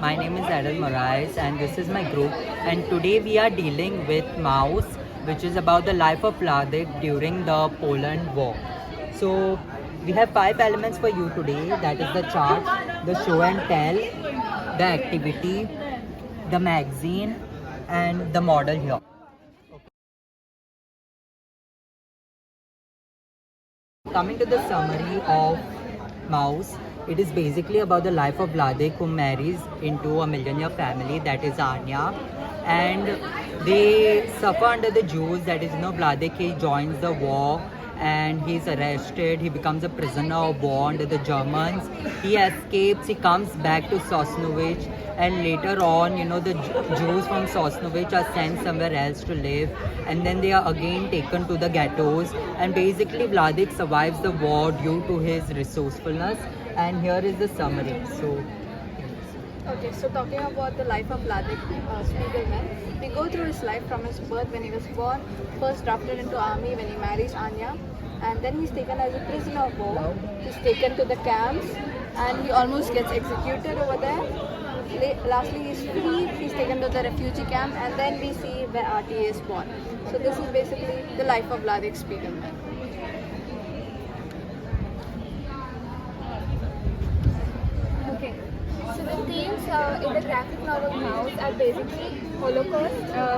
My name is Errol Moraes and this is my group. And today we are dealing with Mouse, which is about the life of Vladek during the Poland War. So we have 5 elements for you today. That is the chart, the show and tell, the activity, the magazine, and the model here. Coming to the summary of Mouse, it is basically about the life of Vladek, who marries into a millionaire family, that is Anya, and they suffer under the Jews. That is, Vladek, he joins the war and he's arrested. He becomes a prisoner of war under the Germans. He escapes. He comes back to Sosnovich, and later on, the Jews from Sosnovich are sent somewhere else to live, and then they are again taken to the ghettos. And basically, Vladek survives the war due to his resourcefulness. And here is the summary. Okay, so talking about the life of Vladek Spiegelman, we go through his life from his birth when he was born, first drafted into army when he marries Anya, and then he's taken as a prisoner of war. He's taken to the camps, and he almost gets executed over there. Lastly, he's freed. He's taken to the refugee camp, and then we see where RTA is born. So this is basically the life of Vladek Spiegelman. Okay, so the themes in the graphic novel Mouse are basically Holocaust,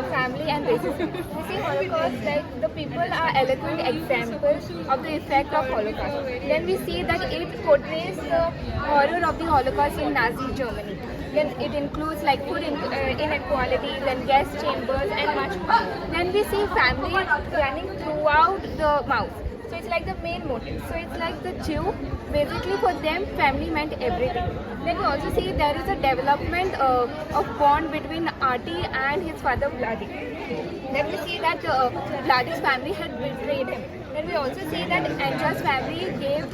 family and racism. We see Holocaust like the people are eloquent examples of the effect of Holocaust. Then we see that it portrays the horror of the Holocaust in Nazi Germany. Then it includes like food inequality, then gas chambers and much more. Then we see family running throughout the Mouse. So it's like the main motive. So it's like the Jew, basically for them family meant everything. Then we also see there is a development of bond between Artie and his father Vladek. Then we see that Vladek's family had betrayed him. Then we also see that Anja's family gave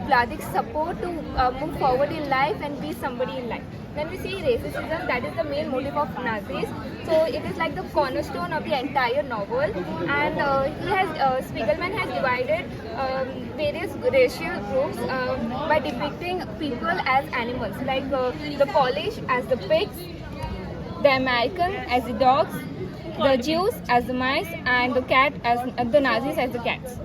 Vladek support to move forward in life and be somebody in life. Then we see racism, that is the main motive of Nazis. So it is like the cornerstone of the entire novel, and Spiegelman has divided various racial groups by depicting people as animals, like the Polish as the pigs, the American as the dogs, the Jews as the mice, and the cat as the Nazis as the cats.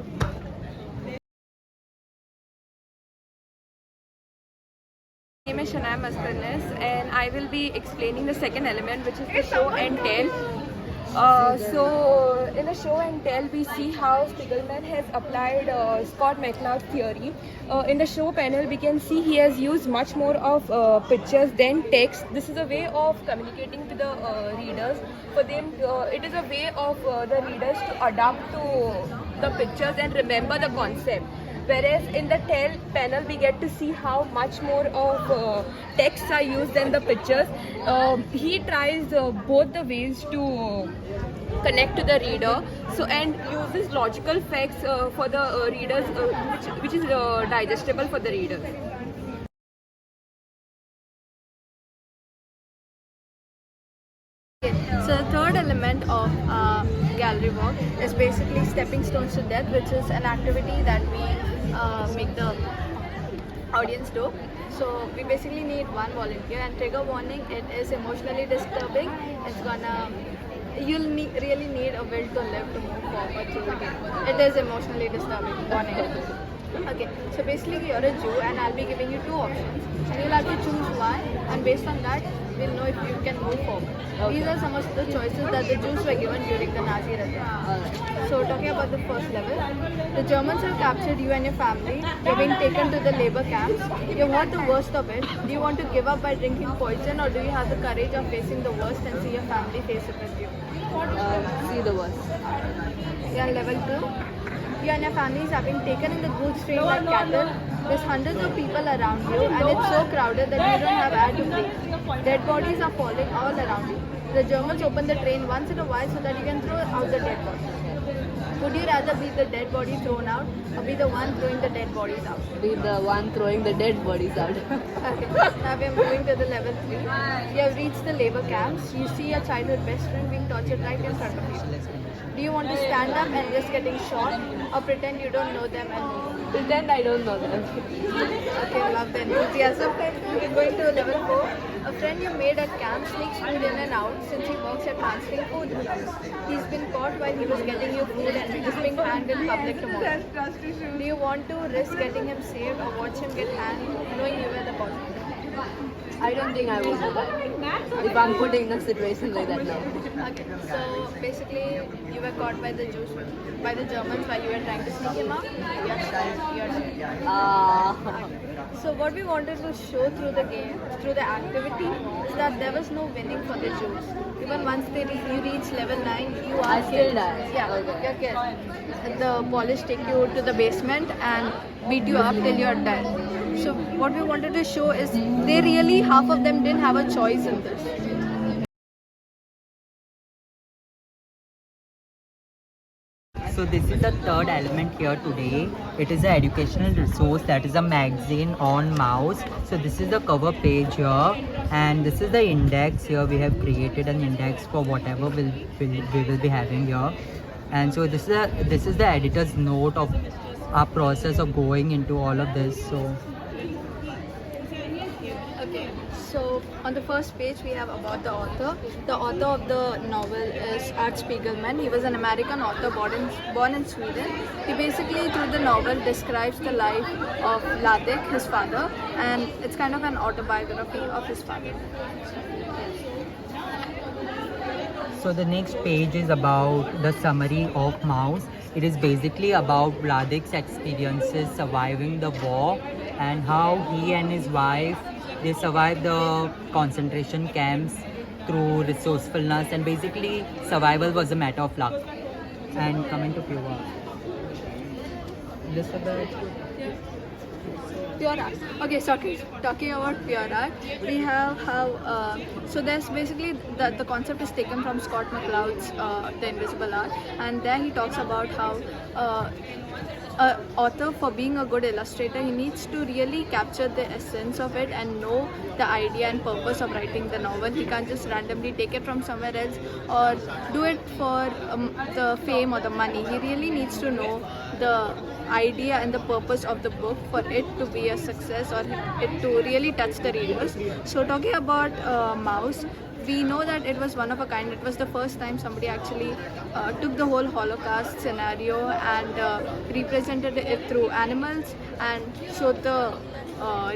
My name is Shanaya Mascarenhas, and I will be explaining the second element, which is the show and tell. So in the show and tell, we see how Spiegelman has applied Scott McCloud theory. In the show panel, we can see he has used much more of pictures than text. This is a way of communicating to the readers. For them, it is a way of the readers to adapt to the pictures and remember the concept. Whereas in the tell panel, we get to see how much more of texts are used than the pictures. He tries both the ways to connect to the reader, and uses logical facts for the readers, which is digestible for the readers. So the third element of gallery work is basically stepping stones to death, which is an activity that we make the audience do. So we basically need one volunteer, and trigger warning, it is emotionally disturbing. You'll really need a will to live to move forward through the game. It is emotionally disturbing, warning. Okay, so basically you're a Jew, and I'll be giving you 2 options, and you'll have to choose one, and based on that we'll know if you can move forward. Okay. These are some of the choices that the Jews were given during the Nazi regime. So talking about the first level, the Germans have captured you and your family. You're being taken to the labor camps. You've heard the worst of it. Do you want to give up by drinking poison, or do you have the courage of facing the worst and see your family face it with you? See the worst. Yeah, level 2. You and your families are being taken in the goods train like cattle. There's hundreds of people around you, and it's so crowded that you don't have air to breathe. Dead bodies are falling all around you. The Germans open the train once in a while so that you can throw out the dead bodies. Would you rather be the dead body thrown out, or be the one throwing the dead bodies out? Be the one throwing the dead bodies out. Okay, now we are moving to the level 3. You have reached the labor camps. You see your childhood best friend being tortured right in front of you. Do you want to stand up and risk getting shot, or pretend you don't know them and move? Pretend I don't know them. Okay, love the enthusiasm. Going to level 4. A friend you made at camp sneaks food in and out since he works at Mansling Food House. He's been caught while he was getting you food and registering hanged in public tomorrow. Do you want to risk getting him saved or watch him get hanged knowing you were the body? I don't think I would do that. If I'm put in a situation like that now. Okay, so basically you were caught by the Jews, by the Germans while you were trying to sneak him out. You're dead. So what we wanted to show through the game, through the activity, is that there was no winning for the Jews. Even once you reach level 9, you are I still die. Yeah, Okay. you're killed. The police take you to the basement and beat you up till you're dead. So what we wanted to show is they really, half of them didn't have a choice in this. So this is the third element here today. It is an educational resource, that is a magazine on mouse. So this is the cover page here, and this is the index here. We have created an index for whatever we will be having here. And so this is the editor's note of our process of going into all of this. So Okay, so on the first page we have about the author. The author of the novel is Spiegelman. He was an American author born in Sweden. He basically, through the novel, describes the life of Ladek, his father, and it's kind of an autobiography of his father. So the next page is about the summary of Mouse. It is basically about Vladik's experiences surviving the war and how he and his wife, they survived the concentration camps through resourcefulness, and basically survival was a matter of luck. And coming to Pure. Elisabeth. Pure art. Okay, so talking about pure art, we have how so there's basically the concept is taken from Scott McCloud's The Invisible Art, and there he talks about how an author, for being a good illustrator, he needs to really capture the essence of it and know the idea and purpose of writing the novel. He can't just randomly take it from somewhere else or do it for the fame or the money. He really needs to know the idea and the purpose of the book for it to be a success or it to really touch the readers. So talking about Mouse, we know that it was one of a kind. It was the first time somebody actually took the whole Holocaust scenario and represented it through animals and showed the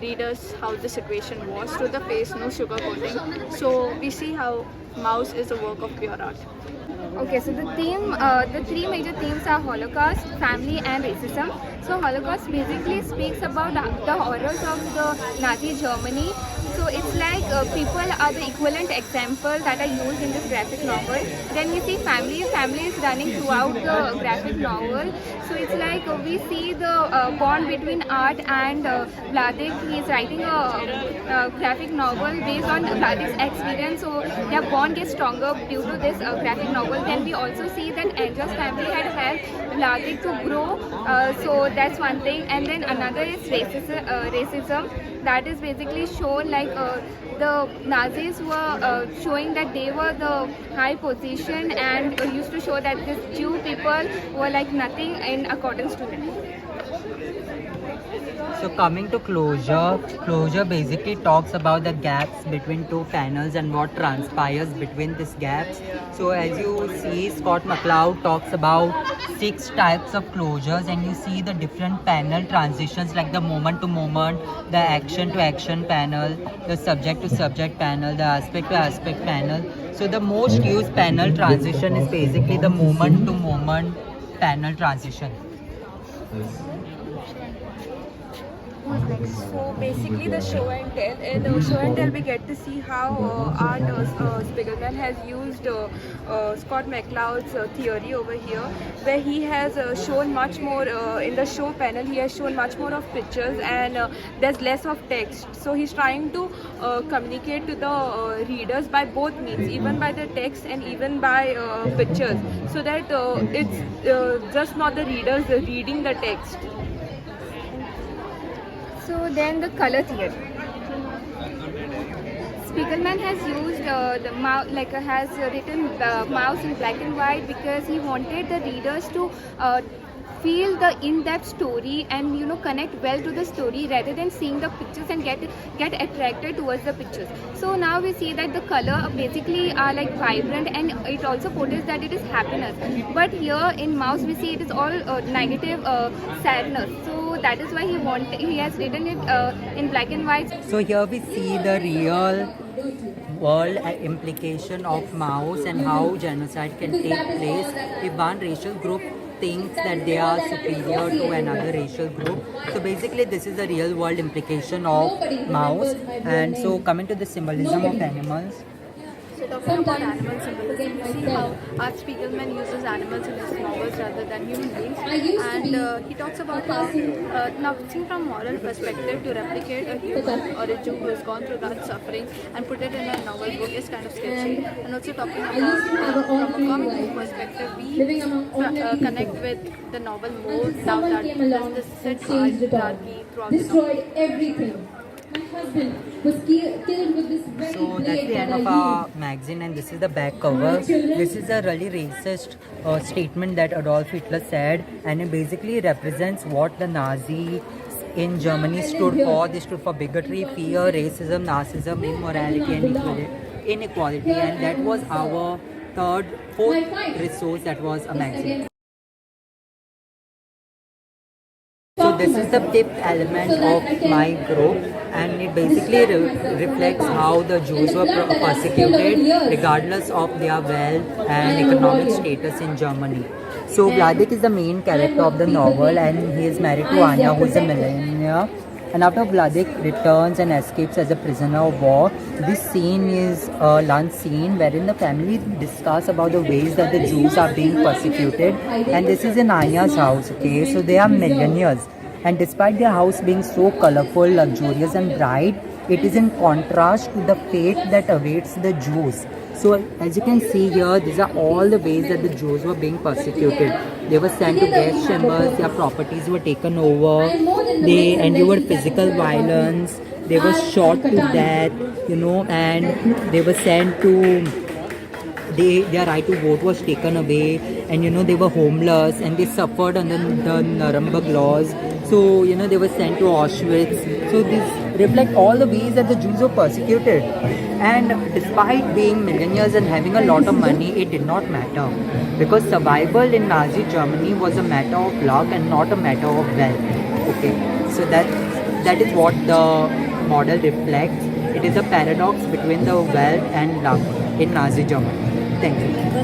readers how the situation was, to the face, no sugarcoating. So we see how Mouse is a work of pure art. Okay, so the three major themes are Holocaust, family, and racism. So Holocaust basically speaks about the horrors of the Nazi Germany. So it's like people are the equivalent example that are used in this graphic novel. Then we see family. Family is running throughout the graphic novel. So it's like we see the bond between art and Vladek. He is writing a graphic novel based on Vladek's experience. So their bond gets stronger due to this graphic novel. Then we also see that Angel's family had helped Vladek to grow. So that's one thing. And then another is racism. That is basically shown like the Nazis were showing that they were the high position and used to show that these Jew people were like nothing in accordance to them. So coming to closure basically talks about the gaps between two panels and what transpires between these gaps. So as you see, Scott McCloud talks about 6 types of closures, and you see the different panel transitions like the moment to moment, the action to action panel, the subject to subject panel, the aspect to aspect panel. So the most used panel transition is basically the moment to moment panel transition. So basically the show and tell. In the show and tell we get to see how art Spiegelman has used Scott McCloud's theory over here, where he has shown much more in the show panel. He has shown much more of pictures and there's less of text. So he's trying to communicate to the readers by both means, even by the text and even by pictures, so that it's just not the readers reading the text. So then the color theory. Spiegelman has used the mouse, has written the mouse in black and white because he wanted the readers to feel the in-depth story and connect well to the story rather than seeing the pictures and get attracted towards the pictures. So now we see that the color basically are like vibrant, and it also portrays that it is happiness. But here in mouse we see it is all negative sadness. So that is why he has written it in black and white. So here we see the real world implication of mouse and how genocide can take place if one racial group thinks that they are superior to another racial group. So basically this is the real world implication of mouse. And so coming to the symbolism of animals. So talking about animal symbolism, you see how Art Spiegelman uses animals in his novels rather than human beings, and he talks about how now seen from moral perspective, to replicate a human or a Jew who has gone through that suffering and put it in a novel book is kind of sketchy. And also talking about from a comic book perspective, we connect with the novel more now that there's this set hierarchy throughout the novel. Everything. My husband was killed with this very So that's the end of our magazine, and this is the back cover. This is a really racist statement that Adolf Hitler said, and it basically represents what the Nazi in Germany stood for. They stood for bigotry, fear, racism, narcissism, immorality and inequality, and that was our fourth resource, that was a magazine. So this is the fifth element of my group, and it basically reflects how the Jews were persecuted regardless of their wealth and economic status in Germany. So Vladek is the main character of the novel, and he is married to Anya, who is a millionaire. And after Vladek returns and escapes as a prisoner of war, this scene is a lunch scene wherein the family discuss about the ways that the Jews are being persecuted. And this is in Anya's house, okay? So they are millionaires. And despite their house being so colorful, luxurious and bright, it is in contrast to the fate that awaits the Jews. So as you can see here, these are all the ways that the Jews were being persecuted. They were sent to gas chambers, their properties were taken over, they endured physical violence, they were shot to death, and they were sent to, their right to vote was taken away, and they were homeless and they suffered under the Nuremberg laws. So they were sent to Auschwitz. So these reflect all the ways that the Jews were persecuted. And despite being millionaires and having a lot of money, it did not matter, because survival in Nazi Germany was a matter of luck and not a matter of wealth. Okay, so that is what the model reflects. It is a paradox between the wealth and luck in Nazi Germany. Thank you.